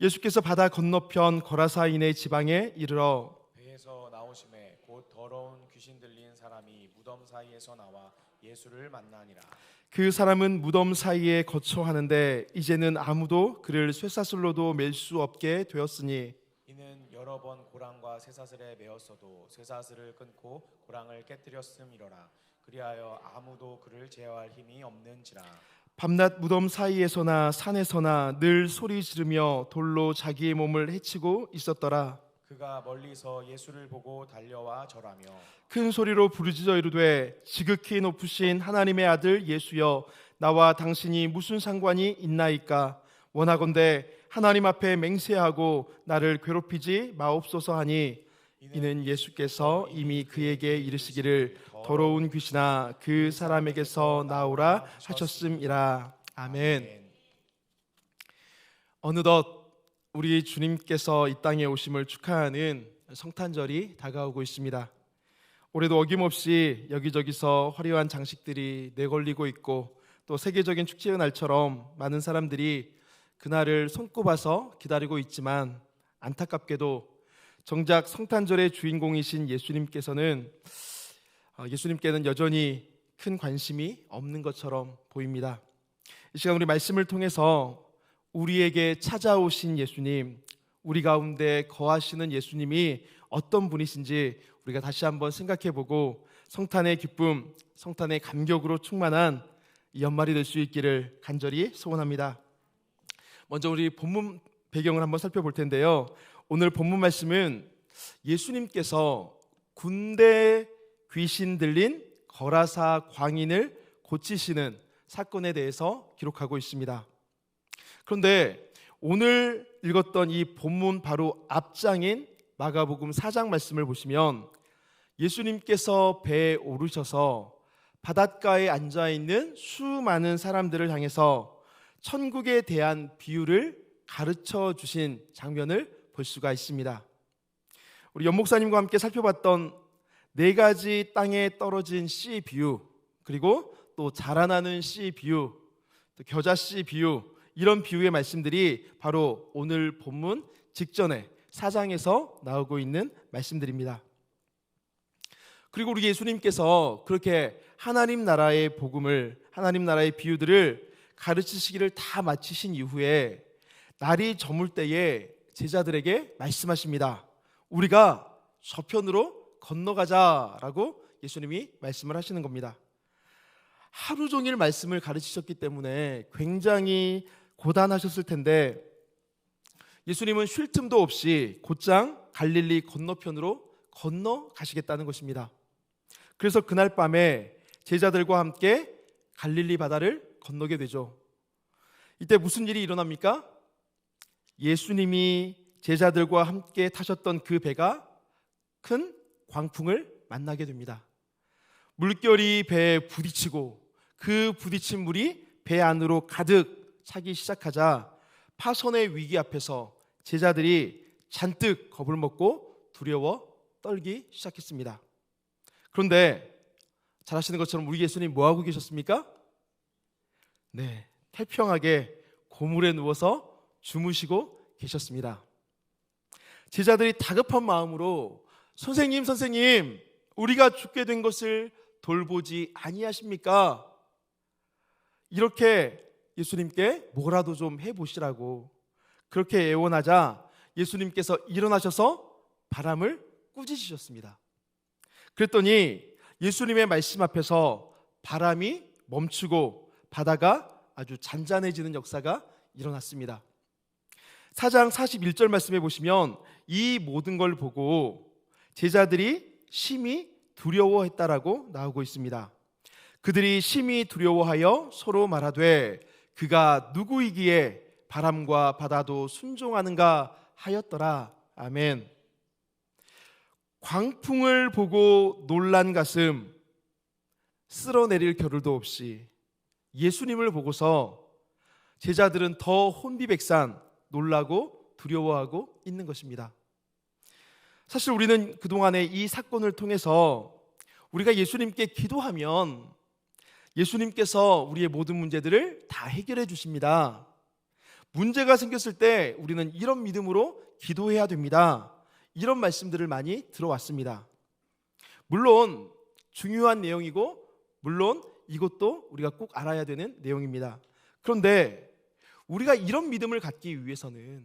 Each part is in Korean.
예수께서 바다 건너편 거라사인의 지방에 이르러 배에서 나오심에 곧 더러운 귀신 들린 사람이 무덤 사이에서 나와 예수를 만나니라. 그 사람은 무덤 사이에 거처하는데 이제는 아무도 그를 쇠사슬로도 맬 수 없게 되었으니 이는 여러 번 고랑과 쇠사슬에 매었어도 쇠사슬을 끊고 고랑을 깨뜨렸음이로라. 그리하여 아무도 그를 제어할 힘이 없는지라. 밤낮 무덤 사이에서나 산에서나 늘 소리 지르며 돌로 자기의 몸을 해치고 있었더라. 그가 멀리서 예수를 보고 달려와 절하며 큰 소리로 부르짖어 이르되 지극히 높으신 하나님의 아들 예수여, 나와 당신이 무슨 상관이 있나이까? 원하건대 하나님 앞에 맹세하고 나를 괴롭히지 마옵소서 하니, 이는 예수께서 이미 그에게 이르시기를 더러운 귀신아 그 사람에게서 나오라 하셨음이라. 아멘. 어느덧 우리 주님께서 이 땅에 오심을 축하하는 성탄절이 다가오고 있습니다. 올해도 어김없이 여기저기서 화려한 장식들이 내걸리고 있고, 또 세계적인 축제의 날처럼 많은 사람들이 그날을 손꼽아서 기다리고 있지만, 안타깝게도 정작 성탄절의 주인공이신 예수님께는 여전히 큰 관심이 없는 것처럼 보입니다. 이 시간 우리 말씀을 통해서 우리에게 찾아오신 예수님, 우리 가운데 거하시는 예수님이 어떤 분이신지 우리가 다시 한번 생각해보고 성탄의 기쁨, 성탄의 감격으로 충만한 이 연말이 될 수 있기를 간절히 소원합니다. 먼저 우리 본문 배경을 한번 살펴볼 텐데요, 오늘 본문 말씀은 예수님께서 군대 귀신 들린 거라사 광인을 고치시는 사건에 대해서 기록하고 있습니다. 그런데 오늘 읽었던 이 본문 바로 앞장인 마가복음 4장 말씀을 보시면 예수님께서 배에 오르셔서 바닷가에 앉아있는 수많은 사람들을 향해서 천국에 대한 비유를 가르쳐 주신 장면을 볼 수가 있습니다. 우리 연목사님과 함께 살펴봤던 4가지 땅에 떨어진 씨 비유, 그리고 또 자라나는 씨 비유, 또 겨자 씨 비유, 이런 비유의 말씀들이 바로 오늘 본문 직전에 4장에서 나오고 있는 말씀들입니다. 그리고 우리 예수님께서 그렇게 하나님 나라의 복음을, 하나님 나라의 비유들을 가르치시기를 다 마치신 이후에 날이 저물 때에 제자들에게 말씀하십니다. 우리가 저편으로 건너가자라고 예수님이 말씀을 하시는 겁니다. 하루 종일 말씀을 가르치셨기 때문에 굉장히 고단하셨을 텐데 예수님은 쉴 틈도 없이 곧장 갈릴리 건너편으로 건너가시겠다는 것입니다. 그래서 그날 밤에 제자들과 함께 갈릴리 바다를 건너게 되죠. 이때 무슨 일이 일어납니까? 예수님이 제자들과 함께 타셨던 그 배가 큰 광풍을 만나게 됩니다. 물결이 배에 부딪히고 그 부딪힌 물이 배 안으로 가득 차기 시작하자 파손의 위기 앞에서 제자들이 잔뜩 겁을 먹고 두려워 떨기 시작했습니다. 그런데 잘 아시는 것처럼 우리 예수님 뭐 하고 계셨습니까? 네, 태평하게 고물에 누워서 주무시고 계셨습니다. 제자들이 다급한 마음으로 선생님, 우리가 죽게 된 것을 돌보지 아니하십니까? 이렇게 예수님께 뭐라도 좀 해보시라고 그렇게 애원하자 예수님께서 일어나셔서 바람을 꾸짖으셨습니다. 그랬더니 예수님의 말씀 앞에서 바람이 멈추고 바다가 아주 잔잔해지는 역사가 일어났습니다. 4장 41절 말씀해 보시면 이 모든 걸 보고 제자들이 심히 두려워했다라고 나오고 있습니다. 그들이 심히 두려워하여 서로 말하되 그가 누구이기에 바람과 바다도 순종하는가 하였더라. 아멘. 광풍을 보고 놀란 가슴, 쓸어내릴 겨를도 없이 예수님을 보고서 제자들은 더 혼비백산 놀라고 두려워하고 있는 것입니다. 사실 우리는 그동안의 이 사건을 통해서 우리가 예수님께 기도하면 예수님께서 우리의 모든 문제들을 다 해결해 주십니다. 문제가 생겼을 때 우리는 이런 믿음으로 기도해야 됩니다. 이런 말씀들을 많이 들어왔습니다. 물론 중요한 내용이고 물론 이것도 우리가 꼭 알아야 되는 내용입니다. 그런데 우리가 이런 믿음을 갖기 위해서는,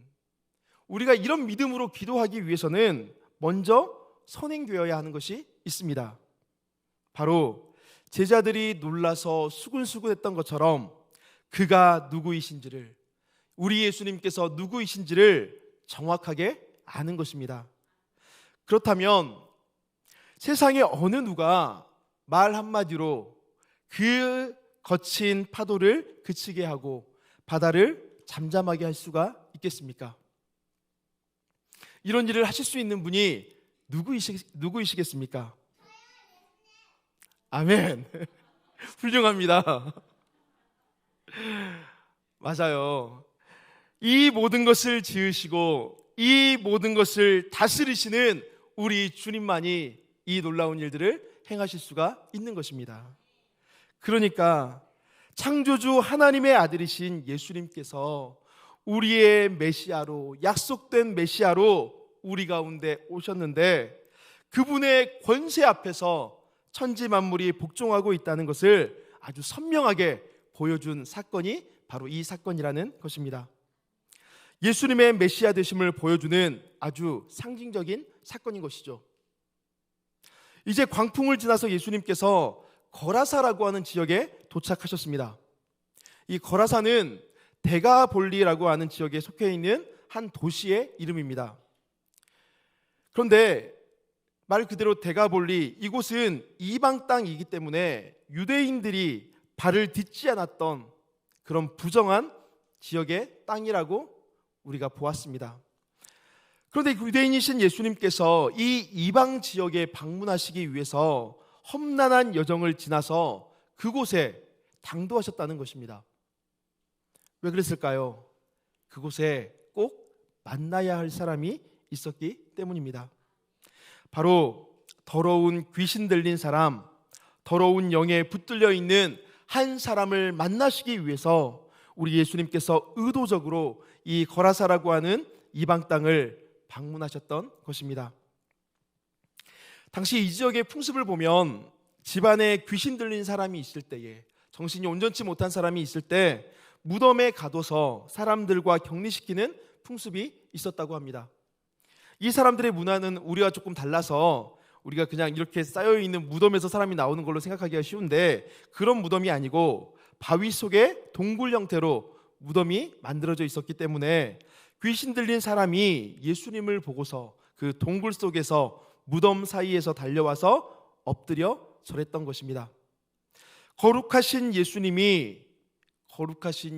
우리가 이런 믿음으로 기도하기 위해서는 먼저 선행되어야 하는 것이 있습니다. 바로 제자들이 놀라서 수근수근했던 것처럼 그가 누구이신지를, 우리 예수님께서 누구이신지를 정확하게 아는 것입니다. 그렇다면 세상의 어느 누가 말 한마디로 그 거친 파도를 그치게 하고 바다를 잠잠하게 할 수가 있겠습니까? 이런 일을 하실 수 있는 분이 누구이시겠습니까? 아멘. 훌륭합니다. 맞아요. 이 모든 것을 지으시고 이 모든 것을 다스리시는 우리 주님만이 이 놀라운 일들을 행하실 수가 있는 것입니다. 그러니까 창조주 하나님의 아들이신 예수님께서 우리의 메시아로, 약속된 메시아로 우리 가운데 오셨는데 그분의 권세 앞에서 천지 만물이 복종하고 있다는 것을 아주 선명하게 보여준 사건이 바로 이 사건이라는 것입니다. 예수님의 메시아 되심을 보여주는 아주 상징적인 사건인 것이죠. 이제 광풍을 지나서 예수님께서 거라사라고 하는 지역에 도착하셨습니다. 이 거라사는 데가볼리라고 하는 지역에 속해 있는 한 도시의 이름입니다. 그런데 말 그대로 데가볼리, 이곳은 이방 땅이기 때문에 유대인들이 발을 딛지 않았던 그런 부정한 지역의 땅이라고 우리가 보았습니다. 그런데 유대인이신 예수님께서 이 이방 지역에 방문하시기 위해서 험난한 여정을 지나서 그곳에 당도하셨다는 것입니다. 왜 그랬을까요? 그곳에 꼭 만나야 할 사람이 있었기 때문입니다. 바로 더러운 귀신 들린 사람, 더러운 영에 붙들려 있는 한 사람을 만나시기 위해서 우리 예수님께서 의도적으로 이 거라사라고 하는 이방 땅을 방문하셨던 것입니다. 당시 이 지역의 풍습을 보면 집안에 귀신 들린 사람이 있을 때에, 정신이 온전치 못한 사람이 있을 때 무덤에 가둬서 사람들과 격리시키는 풍습이 있었다고 합니다. 이 사람들의 문화는 우리와 조금 달라서 우리가 그냥 이렇게 쌓여있는 무덤에서 사람이 나오는 걸로 생각하기가 쉬운데 그런 무덤이 아니고 바위 속에 동굴 형태로 무덤이 만들어져 있었기 때문에 귀신 들린 사람이 예수님을 보고서 그 동굴 속에서 무덤 사이에서 달려와서 엎드려 절했던 것입니다. 거룩하신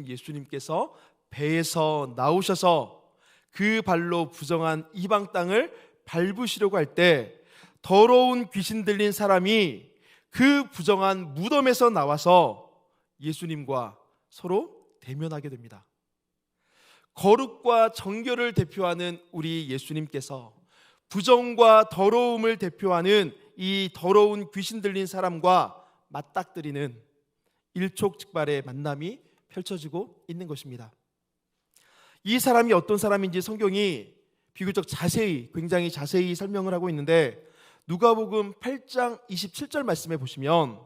예수님께서 배에서 나오셔서 그 발로 부정한 이방 땅을 밟으시려고 할 때 더러운 귀신 들린 사람이 그 부정한 무덤에서 나와서 예수님과 서로 대면하게 됩니다. 거룩과 정결을 대표하는 우리 예수님께서 부정과 더러움을 대표하는 이 더러운 귀신 들린 사람과 맞닥뜨리는 일촉즉발의 만남이 펼쳐지고 있는 것입니다. 이 사람이 어떤 사람인지 성경이 비교적 굉장히 자세히 설명을 하고 있는데 누가복음 8장 27절 말씀에 보시면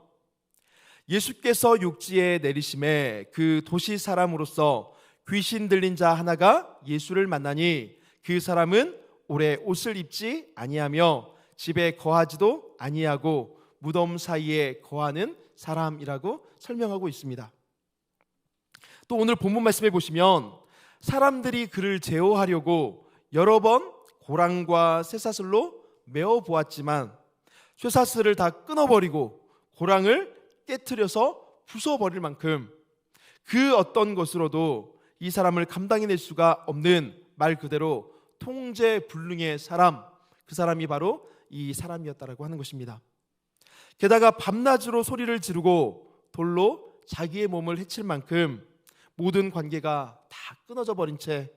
예수께서 육지에 내리심에 그 도시 사람으로서 귀신 들린 자 하나가 예수를 만나니 그 사람은 오래 옷을 입지 아니하며 집에 거하지도 아니하고 무덤 사이에 거하는 사람이라고 설명하고 있습니다. 또 오늘 본문 말씀에 보시면 사람들이 그를 제어하려고 여러 번 고랑과 쇠사슬로 메어 보았지만 쇠사슬을 다 끊어버리고 고랑을 깨트려서 부숴버릴 만큼 그 어떤 것으로도 이 사람을 감당해낼 수가 없는 말 그대로 통제불능의 사람, 그 사람이 바로 이 사람이었다라고 하는 것입니다. 게다가 밤낮으로 소리를 지르고 돌로 자기의 몸을 해칠 만큼 모든 관계가 다 끊어져 버린 채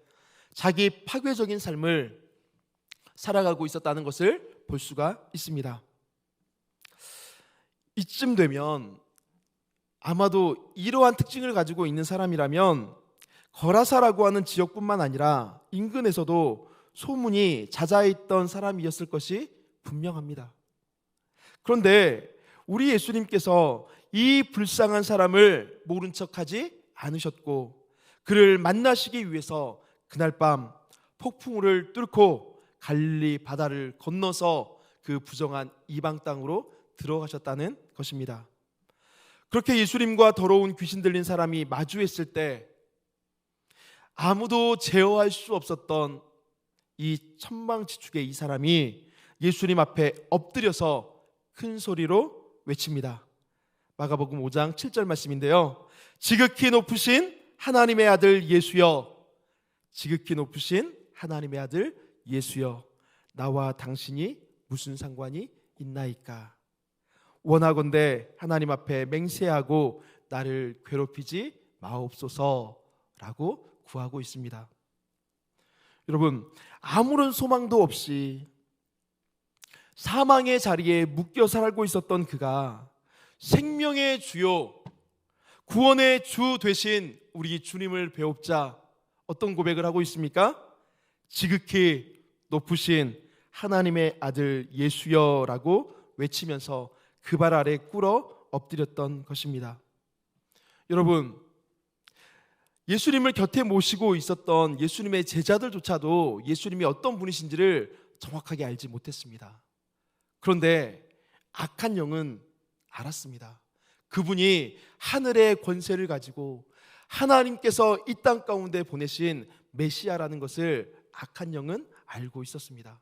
자기 파괴적인 삶을 살아가고 있었다는 것을 볼 수가 있습니다. 이쯤 되면 아마도 이러한 특징을 가지고 있는 사람이라면 거라사라고 하는 지역뿐만 아니라 인근에서도 소문이 자자했던 사람이었을 것이 분명합니다. 그런데 우리 예수님께서 이 불쌍한 사람을 모른 척하지 않으셨고 그를 만나시기 위해서 그날 밤 폭풍우를 뚫고 갈릴리 바다를 건너서 그 부정한 이방 땅으로 들어가셨다는 것입니다. 그렇게 예수님과 더러운 귀신 들린 사람이 마주했을 때 아무도 제어할 수 없었던 이 천방지축의 이 사람이 예수님 앞에 엎드려서 큰 소리로 외칩니다. 마가복음 5장 7절 말씀인데요. 지극히 높으신 하나님의 아들 예수여, 지극히 높으신 하나님의 아들 예수여, 나와 당신이 무슨 상관이 있나이까? 원하건대 하나님 앞에 맹세하고 나를 괴롭히지 마옵소서라고 구하고 있습니다. 여러분, 아무런 소망도 없이 사망의 자리에 묶여 살고 있었던 그가 생명의 주요, 구원의 주 되신 우리 주님을 배웁자 어떤 고백을 하고 있습니까? 지극히 높으신 하나님의 아들 예수여라고 외치면서 그 발 아래 꿇어 엎드렸던 것입니다. 여러분, 예수님을 곁에 모시고 있었던 예수님의 제자들조차도 예수님이 어떤 분이신지를 정확하게 알지 못했습니다. 그런데 악한 영은 알았습니다. 그분이 하늘의 권세를 가지고 하나님께서 이 땅 가운데 보내신 메시아라는 것을 악한 영은 알고 있었습니다.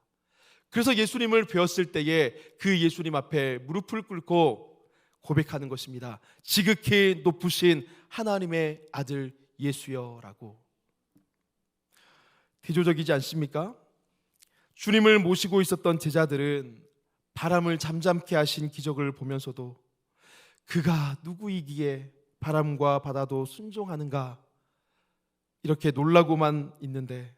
그래서 예수님을 배웠을 때에 그 예수님 앞에 무릎을 꿇고 고백하는 것입니다. 지극히 높으신 하나님의 아들 예수여라고. 대조적이지 않습니까? 주님을 모시고 있었던 제자들은 바람을 잠잠케 하신 기적을 보면서도 그가 누구이기에 바람과 바다도 순종하는가 이렇게 놀라고만 있는데,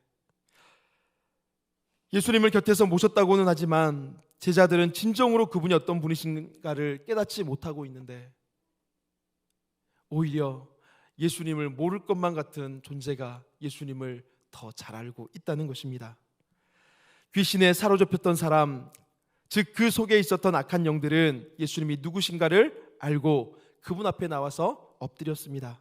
예수님을 곁에서 모셨다고는 하지만 제자들은 진정으로 그분이 어떤 분이신가를 깨닫지 못하고 있는데 오히려 예수님을 모를 것만 같은 존재가 예수님을 더 잘 알고 있다는 것입니다. 귀신에 사로잡혔던 사람, 즉 그 속에 있었던 악한 영들은 예수님이 누구신가를 알고 그분 앞에 나와서 엎드렸습니다.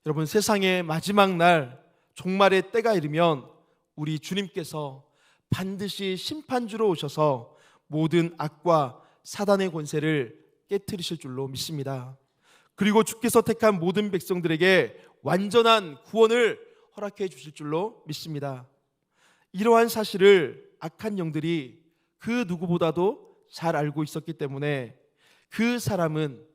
여러분, 세상의 마지막 날, 종말의 때가 이르면 우리 주님께서 반드시 심판주로 오셔서 모든 악과 사단의 권세를 깨트리실 줄로 믿습니다. 그리고 주께서 택한 모든 백성들에게 완전한 구원을 허락해 주실 줄로 믿습니다. 이러한 사실을 악한 영들이 그 누구보다도 잘 알고 있었기 때문에 그 사람은,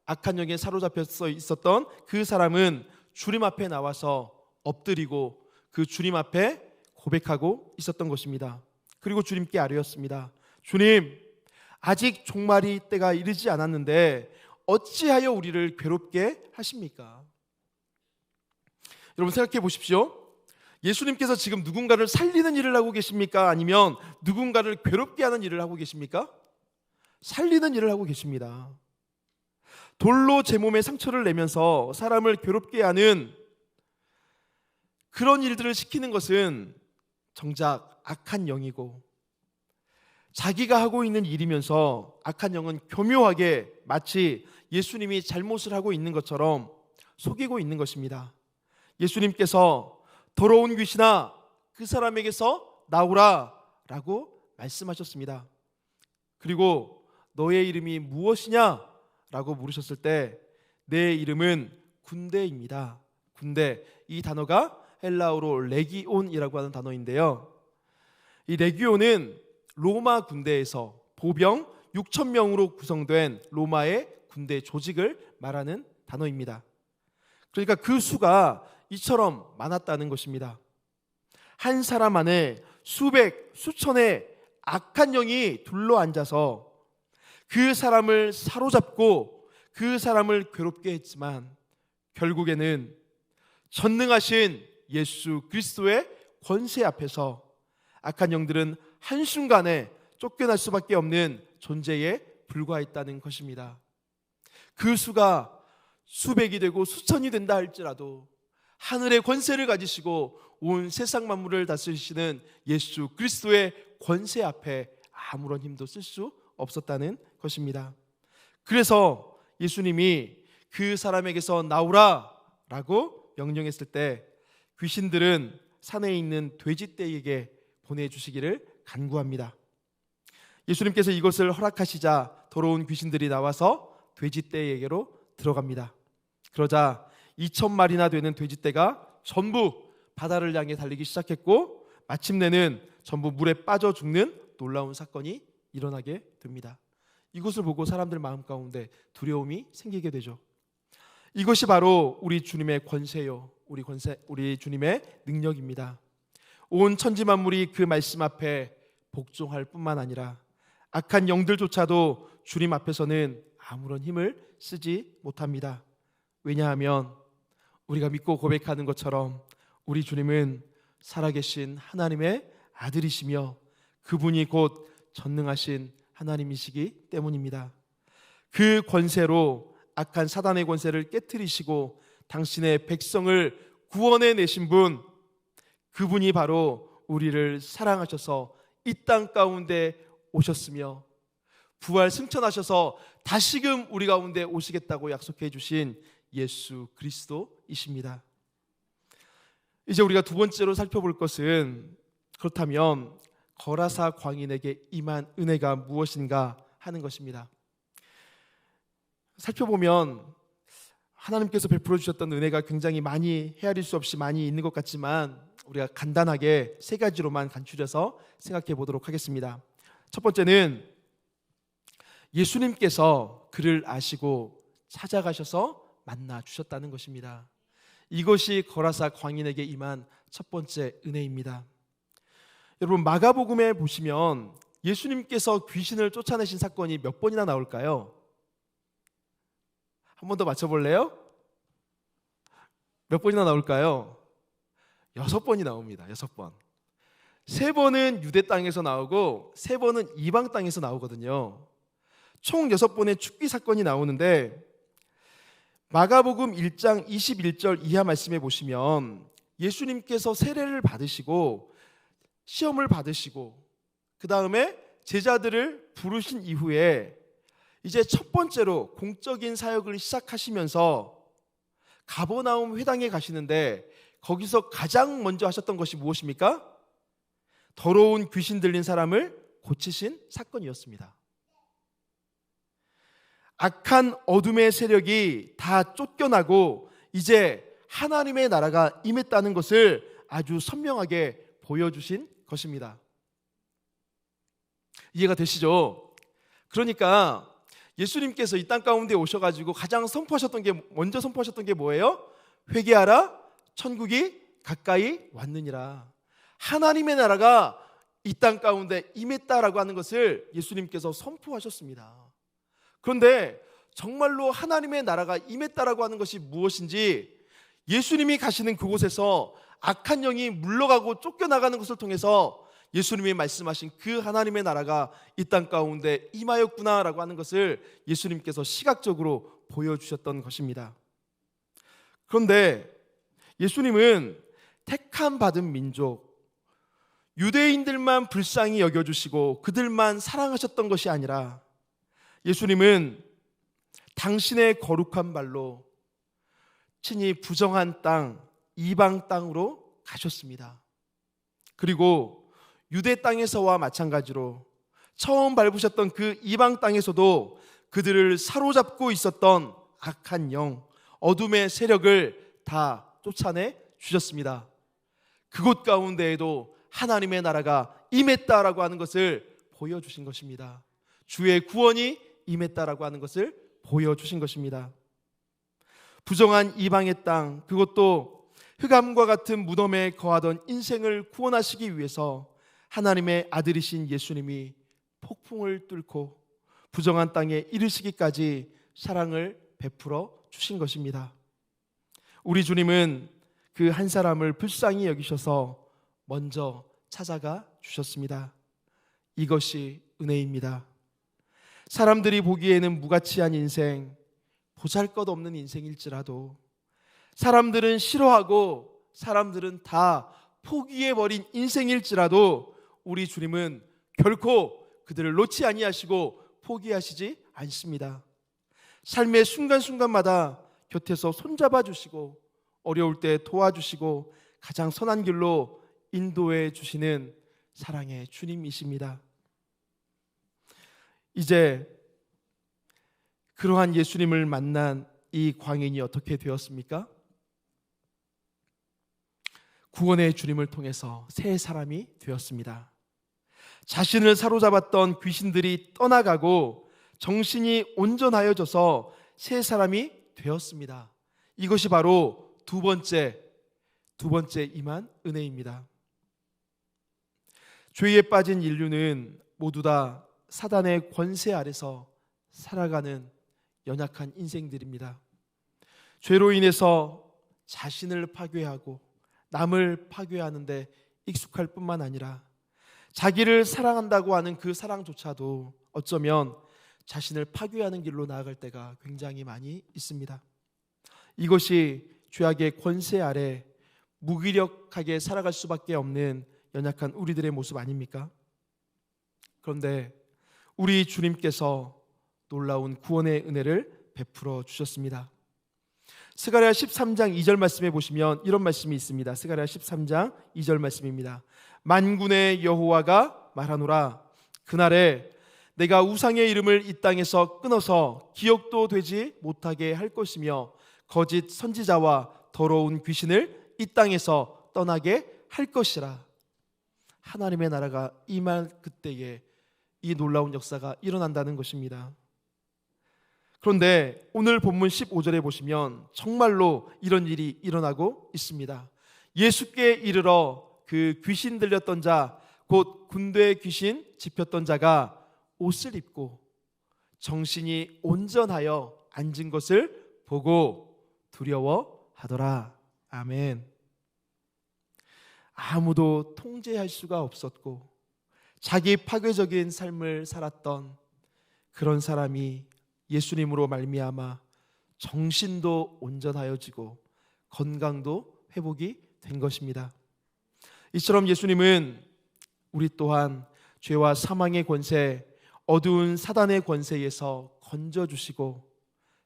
악한 영에 사로잡혀 있었던 그 사람은 주님 앞에 나와서 엎드리고 그 주님 앞에 고백하고 있었던 것입니다. 그리고 주님께 아뢰었습니다. 주님, 아직 종말이 때가 이르지 않았는데 어찌하여 우리를 괴롭게 하십니까? 여러분, 생각해 보십시오. 예수님께서 지금 누군가를 살리는 일을 하고 계십니까? 아니면 누군가를 괴롭게 하는 일을 하고 계십니까? 살리는 일을 하고 계십니다. 돌로 제 몸에 상처를 내면서 사람을 괴롭게 하는 그런 일들을 시키는 것은 정작 악한 영이고, 자기가 하고 있는 일이면서 악한 영은 교묘하게 마치 예수님이 잘못을 하고 있는 것처럼 속이고 있는 것입니다. 예수님께서 더러운 귀신아, 그 사람에게서 나오라 라고 말씀하셨습니다. 그리고 너의 이름이 무엇이냐 라고 물으셨을 때 내 이름은 군대입니다. 군대, 이 단어가 헬라어로 레기온이라고 하는 단어인데요, 이 레기온은 로마 군대에서 보병 6,000명으로 구성된 로마의 군대 조직을 말하는 단어입니다. 그러니까 그 수가 이처럼 많았다는 것입니다. 한 사람 안에 수백, 수천의 악한 영이 둘러앉아서 그 사람을 사로잡고 그 사람을 괴롭게 했지만 결국에는 전능하신 예수 그리스도의 권세 앞에서 악한 영들은 한순간에 쫓겨날 수밖에 없는 존재에 불과했다는 것입니다. 그 수가 수백이 되고 수천이 된다 할지라도 하늘의 권세를 가지시고 온 세상 만물을 다스리시는 예수 그리스도의 권세 앞에 아무런 힘도 쓸 수 없었다는 것입니다. 그래서 예수님이 그 사람에게서 나오라 라고 명령했을 때 귀신들은 산에 있는 돼지떼에게 보내주시기를 간구합니다. 예수님께서 이것을 허락하시자 더러운 귀신들이 나와서 돼지떼에게로 들어갑니다. 그러자 2,000마리나 되는 돼지떼가 전부 바다를 향해 달리기 시작했고 마침내는 전부 물에 빠져 죽는 놀라운 사건이 일어나게 됩니다. 이것을 보고 사람들 마음 가운데 두려움이 생기게 되죠. 이것이 바로 우리 주님의 권세요, 우리 주님의 능력입니다. 온 천지 만물이 그 말씀 앞에 복종할 뿐만 아니라 악한 영들조차도 주님 앞에서는 아무런 힘을 쓰지 못합니다. 왜냐하면 우리가 믿고 고백하는 것처럼 우리 주님은 살아계신 하나님의 아들이시며 그분이 곧 전능하신 하나님이시기 때문입니다. 그 권세로 악한 사단의 권세를 깨트리시고 당신의 백성을 구원해 내신 분, 그분이 바로 우리를 사랑하셔서 이 땅 가운데 오셨으며 부활 승천하셔서 다시금 우리 가운데 오시겠다고 약속해 주신 예수 그리스도이십니다. 이제 우리가 두 번째로 살펴볼 것은 그렇다면 거라사 광인에게 임한 은혜가 무엇인가 하는 것입니다. 살펴보면 하나님께서 베풀어 주셨던 은혜가 굉장히 많이 헤아릴 수 없이 많이 있는 것 같지만 우리가 간단하게 세 가지로만 간추려서 생각해 보도록 하겠습니다. 첫 번째는 예수님께서 그를 아시고 찾아가셔서 만나 주셨다는 것입니다. 이것이 거라사 광인에게 임한 첫 번째 은혜입니다. 여러분, 마가복음에 보시면 예수님께서 귀신을 쫓아내신 사건이 몇 번이나 나올까요? 한 번 더 맞춰볼래요? 몇 번이나 나올까요? 6번이 나옵니다. 6번. 3번은 유대 땅에서 나오고 3번은 이방 땅에서 나오거든요. 총 6번의 축기 사건이 나오는데 마가복음 1장 21절 이하 말씀에 보시면 예수님께서 세례를 받으시고 시험을 받으시고 그 다음에 제자들을 부르신 이후에 이제 첫 번째로 공적인 사역을 시작하시면서 가버나움 회당에 가시는데 거기서 가장 먼저 하셨던 것이 무엇입니까? 더러운 귀신 들린 사람을 고치신 사건이었습니다. 악한 어둠의 세력이 다 쫓겨나고 이제 하나님의 나라가 임했다는 것을 아주 선명하게 보여주신 것입니다. 이해가 되시죠? 그러니까 예수님께서 이 땅 가운데 오셔가지고 가장 먼저 선포하셨던 게 뭐예요? 회개하라, 천국이 가까이 왔느니라. 하나님의 나라가 이 땅 가운데 임했다라고 하는 것을 예수님께서 선포하셨습니다. 그런데 정말로 하나님의 나라가 임했다라고 하는 것이 무엇인지 예수님이 가시는 그곳에서 악한 영이 물러가고 쫓겨나가는 것을 통해서 예수님이 말씀하신 그 하나님의 나라가 이 땅 가운데 임하였구나라고 하는 것을 예수님께서 시각적으로 보여주셨던 것입니다. 그런데 예수님은 택함 받은 민족, 유대인들만 불쌍히 여겨주시고 그들만 사랑하셨던 것이 아니라 예수님은 당신의 거룩한 발로 친히 부정한 땅, 이방 땅으로 가셨습니다. 그리고 유대 땅에서와 마찬가지로 처음 밟으셨던 그 이방 땅에서도 그들을 사로잡고 있었던 악한 영, 어둠의 세력을 다 쫓아내 주셨습니다. 그곳 가운데에도 하나님의 나라가 임했다라고 하는 것을 보여주신 것입니다. 주의 구원이 임했다라고 하는 것을 보여주신 것입니다. 부정한 이방의 땅, 그것도 흑암과 같은 무덤에 거하던 인생을 구원하시기 위해서 하나님의 아들이신 예수님이 폭풍을 뚫고 부정한 땅에 이르시기까지 사랑을 베풀어 주신 것입니다. 우리 주님은 그 한 사람을 불쌍히 여기셔서 먼저 찾아가 주셨습니다. 이것이 은혜입니다. 사람들이 보기에는 무가치한 인생, 보잘것없는 인생일지라도 사람들은 싫어하고 사람들은 다 포기해버린 인생일지라도 우리 주님은 결코 그들을 놓지 아니하시고 포기하시지 않습니다. 삶의 순간순간마다 곁에서 손잡아 주시고 어려울 때 도와주시고 가장 선한 길로 인도해 주시는 사랑의 주님이십니다. 이제 그러한 예수님을 만난 이 광인이 어떻게 되었습니까? 구원의 주님을 통해서 새 사람이 되었습니다. 자신을 사로잡았던 귀신들이 떠나가고 정신이 온전하여져서 새 사람이 되었습니다. 이것이 바로 두 번째 임한 은혜입니다. 죄에 빠진 인류는 모두 다 사단의 권세 아래서 살아가는 연약한 인생들입니다. 죄로 인해서 자신을 파괴하고 남을 파괴하는데 익숙할 뿐만 아니라 자기를 사랑한다고 하는 그 사랑조차도 어쩌면 자신을 파괴하는 길로 나아갈 때가 굉장히 많이 있습니다. 이것이 죄악의 권세 아래 무기력하게 살아갈 수밖에 없는 연약한 우리들의 모습 아닙니까? 그런데 우리 주님께서 놀라운 구원의 은혜를 베풀어 주셨습니다. 스가랴 13장 2절 말씀에 보시면 이런 말씀이 있습니다. 스가랴 13장 2절 말씀입니다. 만군의 여호와가 말하노라. 그날에 내가 우상의 이름을 이 땅에서 끊어서 기억도 되지 못하게 할 것이며 거짓 선지자와 더러운 귀신을 이 땅에서 떠나게 할 것이라. 하나님의 나라가 임할 그때에 이 놀라운 역사가 일어난다는 것입니다. 그런데 오늘 본문 15절에 보시면 정말로 이런 일이 일어나고 있습니다. 예수께 이르러 그 귀신 들렸던 자, 곧 군대 귀신 집혔던 자가 옷을 입고 정신이 온전하여 앉은 것을 보고 두려워하더라. 아멘. 아무도 통제할 수가 없었고 자기 파괴적인 삶을 살았던 그런 사람이 예수님으로 말미암아 정신도 온전하여지고 건강도 회복이 된 것입니다. 이처럼 예수님은 우리 또한 죄와 사망의 권세, 어두운 사단의 권세에서 건져주시고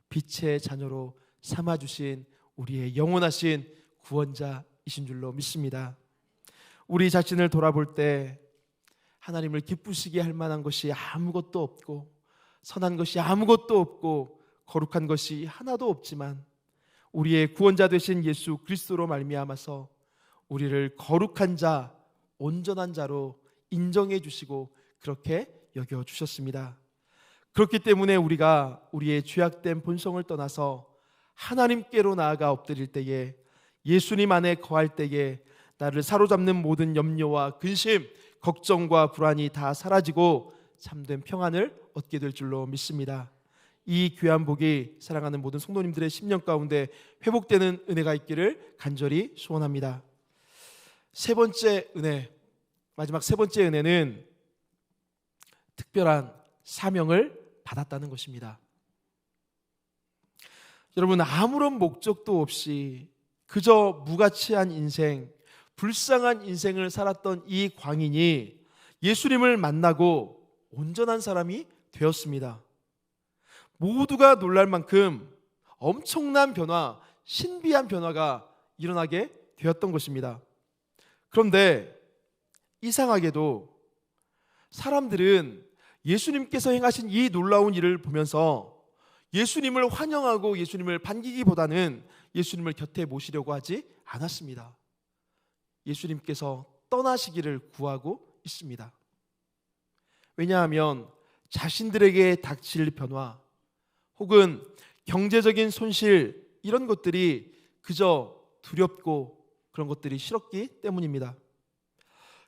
빛의 자녀로 삼아주신 우리의 영원하신 구원자이신 줄로 믿습니다. 우리 자신을 돌아볼 때 하나님을 기쁘시게 할 만한 것이 아무것도 없고 선한 것이 아무것도 없고 거룩한 것이 하나도 없지만 우리의 구원자 되신 예수 그리스도로 말미암아서 우리를 거룩한 자, 온전한 자로 인정해 주시고 그렇게 여겨 주셨습니다. 그렇기 때문에 우리가 우리의 죄악된 본성을 떠나서 하나님께로 나아가 엎드릴 때에 예수님 안에 거할 때에 나를 사로잡는 모든 염려와 근심, 걱정과 불안이 다 사라지고 참된 평안을 얻게 될 줄로 믿습니다. 이 귀한 복이 사랑하는 모든 성도님들의 심령 가운데 회복되는 은혜가 있기를 간절히 소원합니다. 세 번째 은혜, 마지막 세 번째 은혜는 특별한 사명을 받았다는 것입니다. 여러분, 아무런 목적도 없이 그저 무가치한 인생, 불쌍한 인생을 살았던 이 광인이 예수님을 만나고 온전한 사람이 되었습니다. 모두가 놀랄 만큼 엄청난 변화, 신비한 변화가 일어나게 되었던 것입니다. 그런데 이상하게도 사람들은 예수님께서 행하신 이 놀라운 일을 보면서 예수님을 환영하고 예수님을 반기기보다는 예수님을 곁에 모시려고 하지 않았습니다. 예수님께서 떠나시기를 구하고 있습니다. 왜냐하면 자신들에게 닥칠 변화 혹은 경제적인 손실 이런 것들이 그저 두렵고 그런 것들이 싫었기 때문입니다.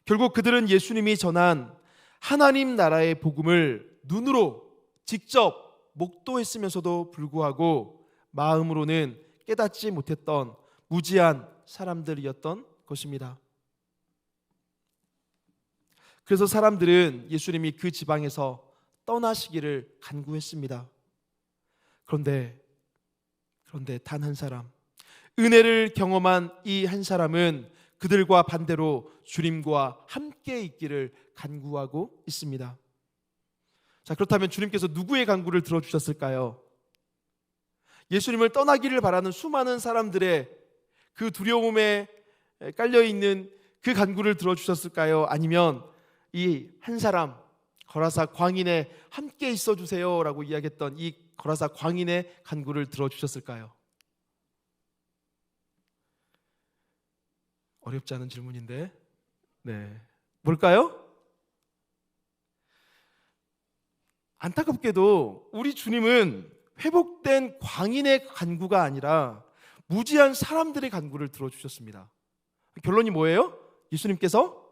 결국 그들은 예수님이 전한 하나님 나라의 복음을 눈으로 직접 목도했으면서도 불구하고 마음으로는 깨닫지 못했던 무지한 사람들이었던 것입니다. 그래서 사람들은 예수님이 그 지방에서 떠나시기를 간구했습니다. 그런데 단 한 사람, 은혜를 경험한 이 한 사람은 그들과 반대로 주님과 함께 있기를 간구하고 있습니다. 자, 그렇다면 주님께서 누구의 간구를 들어주셨을까요? 예수님을 떠나기를 바라는 수많은 사람들의 그 두려움에 깔려있는 그 간구를 들어주셨을까요? 아니면 이 한 사람, 거라사 광인에 함께 있어 주세요 라고 이야기했던 이 거라사 광인의 간구를 들어주셨을까요? 어렵지 않은 질문인데, 네, 뭘까요? 안타깝게도 우리 주님은 회복된 광인의 간구가 아니라 무지한 사람들의 간구를 들어주셨습니다. 결론이 뭐예요? 예수님께서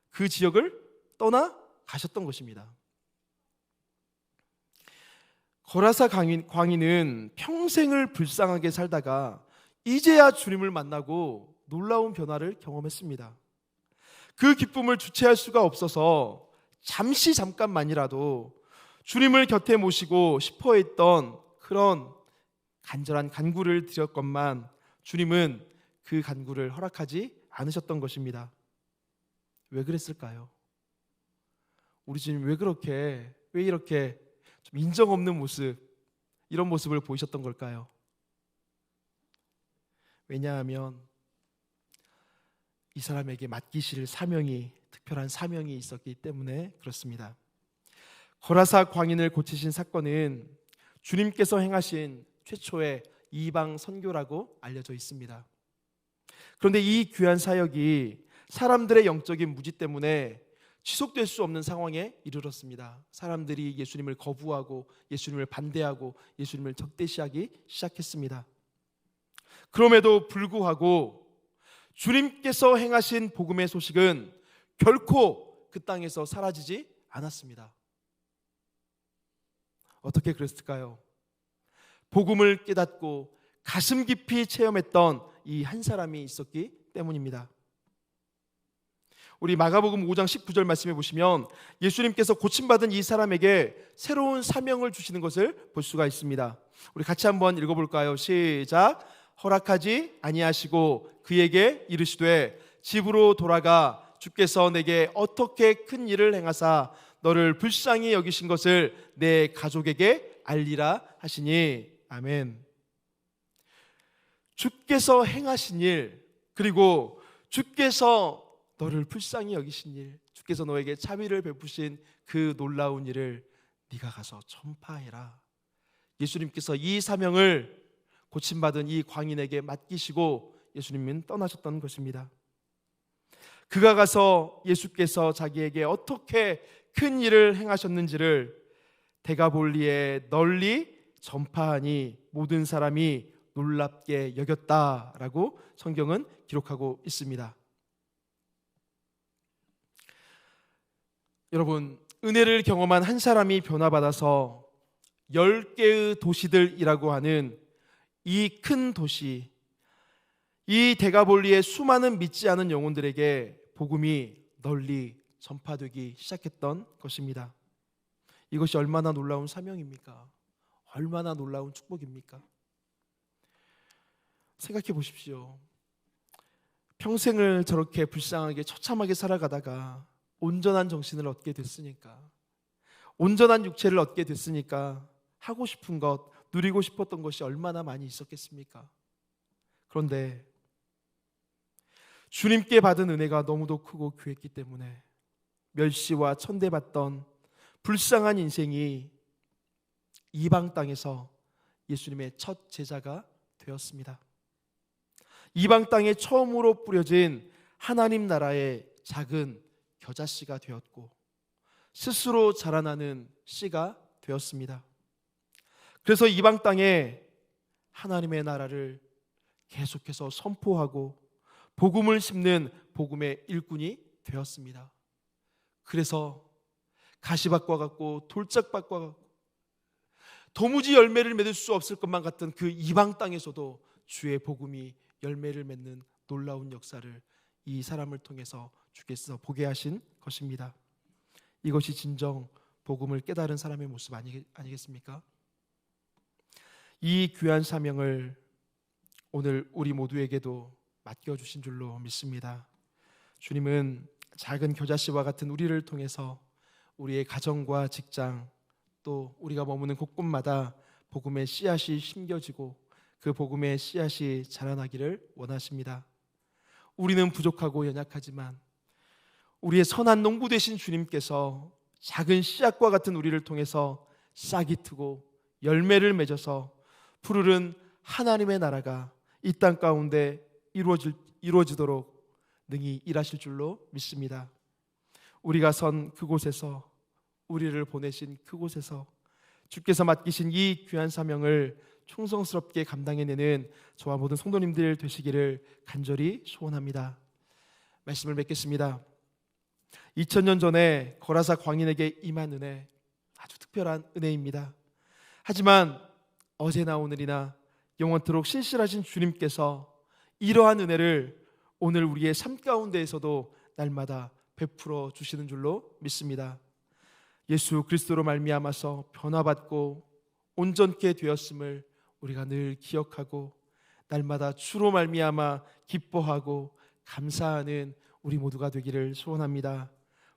그 지역을 떠나 가셨던 것입니다. 거라사 광인은 평생을 불쌍하게 살다가 이제야 주님을 만나고 놀라운 변화를 경험했습니다. 그 기쁨을 주체할 수가 없어서 잠깐만이라도 주님을 곁에 모시고 싶어 했던 그런 간절한 간구를 드렸건만 주님은 그 간구를 허락하지 않으셨던 것입니다. 왜 그랬을까요? 우리 주님 왜 이렇게 좀 인정 없는 모습, 이런 모습을 보이셨던 걸까요? 왜냐하면 이 사람에게 맡기실 특별한 사명이 있었기 때문에 그렇습니다. 거라사 광인을 고치신 사건은 주님께서 행하신 최초의 이방 선교라고 알려져 있습니다. 그런데 이 귀한 사역이 사람들의 영적인 무지 때문에 지속될 수 없는 상황에 이르렀습니다. 사람들이 예수님을 거부하고 예수님을 반대하고 예수님을 적대시하기 시작했습니다. 그럼에도 불구하고 주님께서 행하신 복음의 소식은 결코 그 땅에서 사라지지 않았습니다. 어떻게 그랬을까요? 복음을 깨닫고 가슴 깊이 체험했던 이 한 사람이 있었기 때문입니다. 우리 마가복음 5장 19절 말씀해 보시면 예수님께서 고침받은 이 사람에게 새로운 사명을 주시는 것을 볼 수가 있습니다. 우리 같이 한번 읽어볼까요? 시작. 허락하지 아니하시고 그에게 이르시되 집으로 돌아가 주께서 내게 어떻게 큰 일을 행하사 너를 불쌍히 여기신 것을 내 가족에게 알리라 하시니. 아멘. 주께서 행하신 일, 그리고 주께서 너를 불쌍히 여기신 일, 주께서 너에게 자비를 베푸신 그 놀라운 일을 네가 가서 전파해라. 예수님께서 이 사명을 고침받은 이 광인에게 맡기시고 예수님은 떠나셨던 것입니다. 그가 가서 예수께서 자기에게 어떻게 큰 일을 행하셨는지를 데가볼리에 널리 전파하니 모든 사람이 놀랍게 여겼다라고 성경은 기록하고 있습니다. 여러분, 은혜를 경험한 한 사람이 변화받아서 10개의 도시들이라고 하는 이 큰 도시, 이 데가볼리의 수많은 믿지 않은 영혼들에게 복음이 널리 전파되기 시작했던 것입니다. 이것이 얼마나 놀라운 사명입니까? 얼마나 놀라운 축복입니까? 생각해 보십시오. 평생을 저렇게 불쌍하게 처참하게 살아가다가 온전한 정신을 얻게 됐으니까, 온전한 육체를 얻게 됐으니까 하고 싶은 것, 누리고 싶었던 것이 얼마나 많이 있었겠습니까? 그런데 주님께 받은 은혜가 너무도 크고 귀했기 때문에 멸시와 천대받던 불쌍한 인생이 이방 땅에서 예수님의 첫 제자가 되었습니다. 이방 땅에 처음으로 뿌려진 하나님 나라의 작은 겨자씨가 되었고 스스로 자라나는 씨가 되었습니다. 그래서 이방 땅에 하나님의 나라를 계속해서 선포하고 복음을 심는 복음의 일꾼이 되었습니다. 그래서 가시밭과 같고 돌짝밭과 같고 도무지 열매를 맺을 수 없을 것만 같던 그 이방 땅에서도 주의 복음이 열매를 맺는 놀라운 역사를 이 사람을 통해서 주께서 보게 하신 것입니다. 이것이 진정 복음을 깨달은 사람의 모습 아니겠습니까? 이 귀한 사명을 오늘 우리 모두에게도 맡겨주신 줄로 믿습니다. 주님은 작은 겨자씨와 같은 우리를 통해서 우리의 가정과 직장, 또 우리가 머무는 곳곳마다 복음의 씨앗이 심겨지고 그 복음의 씨앗이 자라나기를 원하십니다. 우리는 부족하고 연약하지만 우리의 선한 농부 되신 주님께서 작은 씨앗과 같은 우리를 통해서 싹이 트고 열매를 맺어서 푸르른 하나님의 나라가 이 땅 가운데 이루어지도록 능히 일하실 줄로 믿습니다. 우리가 선 그곳에서, 우리를 보내신 그곳에서 주께서 맡기신 이 귀한 사명을 충성스럽게 감당해내는 저와 모든 성도님들 되시기를 간절히 소원합니다. 말씀을 맺겠습니다. 2000년 전에 거라사 광인에게 임한 은혜, 아주 특별한 은혜입니다. 하지만 어제나 오늘이나 영원토록 신실하신 주님께서 이러한 은혜를 오늘 우리의 삶 가운데에서도 날마다 베풀어 주시는 줄로 믿습니다. 예수 그리스도로 말미암아서 변화받고 온전케 되었음을 우리가 늘 기억하고 날마다 주로 말미암아 기뻐하고 감사하는 우리 모두가 되기를 소원합니다.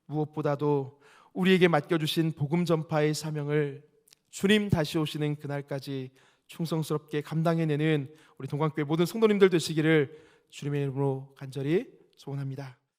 무엇보다도 우리에게 맡겨주신 복음 전파의 사명을 주님 다시 오시는 그날까지 충성스럽게 감당해내는 우리 동광교회 모든 성도님들 되시기를 주님의 이름으로 간절히 소원합니다.